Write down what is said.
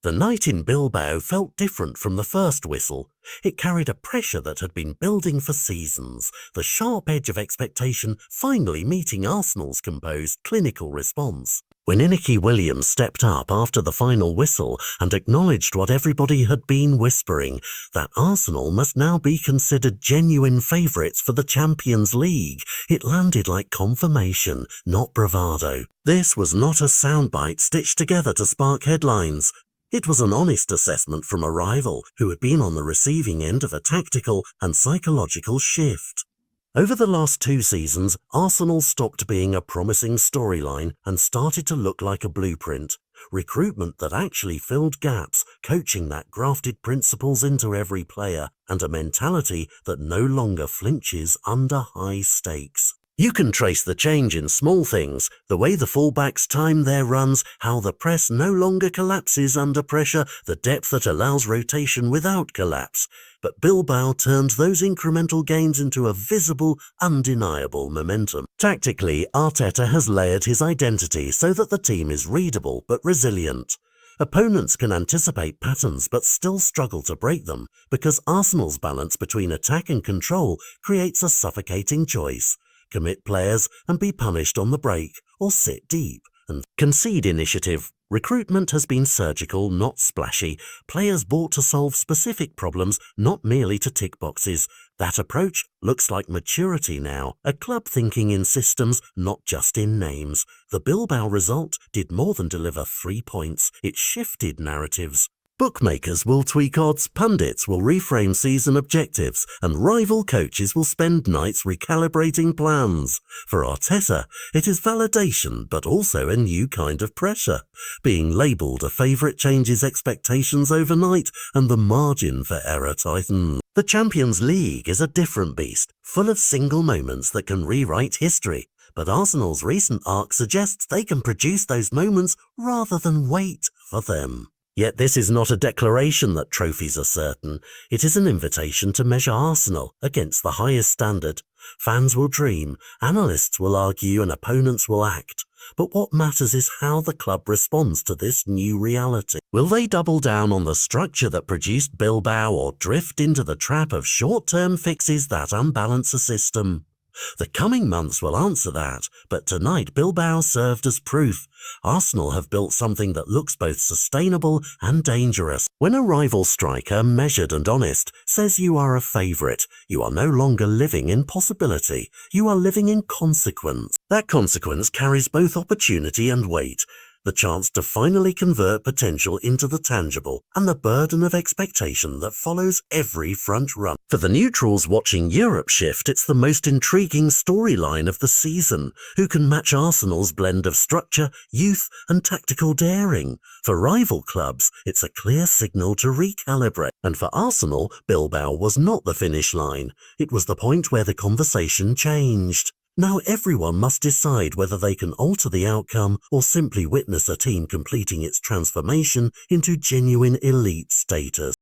The night in Bilbao felt different from the first whistle. It carried a pressure that had been building for seasons, the sharp edge of expectation finally meeting Arsenal's composed, clinical response. When Inaki Williams stepped up after the final whistle and acknowledged what everybody had been whispering, that Arsenal must now be considered genuine favourites for the Champions League, it landed like confirmation, not bravado. This was not a soundbite stitched together to spark headlines. It was an honest assessment from a rival who had been on the receiving end of a tactical and psychological shift. Over the last 2 seasons, Arsenal stopped being a promising storyline and started to look like a blueprint. Recruitment that actually filled gaps, coaching that grafted principles into every player, and a mentality that no longer flinches under high stakes. You can trace the change in small things, the way the fullbacks time their runs, how the press no longer collapses under pressure, the depth that allows rotation without collapse. But Bilbao turned those incremental gains into a visible, undeniable momentum. Tactically, Arteta has layered his identity so that the team is readable but resilient. Opponents can anticipate patterns but still struggle to break them, because Arsenal's balance between attack and control creates a suffocating choice. Commit players and be punished on the break, or sit deep and concede initiative. Recruitment has been surgical, not splashy. Players bought to solve specific problems, not merely to tick boxes. That approach looks like maturity now, a club thinking in systems, not just in names. The Bilbao result did more than deliver 3 points. It shifted narratives. Bookmakers will tweak odds, pundits will reframe season objectives, and rival coaches will spend nights recalibrating plans. For Arteta, it is validation but also a new kind of pressure. Being labelled a favourite changes expectations overnight, and the margin for error tightens. The Champions League is a different beast, full of single moments that can rewrite history. But Arsenal's recent arc suggests they can produce those moments rather than wait for them. Yet this is not a declaration that trophies are certain. It is an invitation to measure Arsenal against the highest standard. Fans will dream, analysts will argue, and opponents will act. But what matters is how the club responds to this new reality. Will they double down on the structure that produced Bilbao, or drift into the trap of short-term fixes that unbalance a system? The coming months will answer that, but tonight Bilbao served as proof. Arsenal have built something that looks both sustainable and dangerous. When a rival striker, measured and honest, says you are a favourite, you are no longer living in possibility. You are living in consequence. That consequence carries both opportunity and weight. The chance to finally convert potential into the tangible, and the burden of expectation that follows every front run. For the neutrals watching Europe shift, it's the most intriguing storyline of the season. Who can match Arsenal's blend of structure, youth, and tactical daring? For rival clubs, it's a clear signal to recalibrate. And for Arsenal, Bilbao was not the finish line. It was the point where the conversation changed. Now everyone must decide whether they can alter the outcome or simply witness a team completing its transformation into genuine elite status.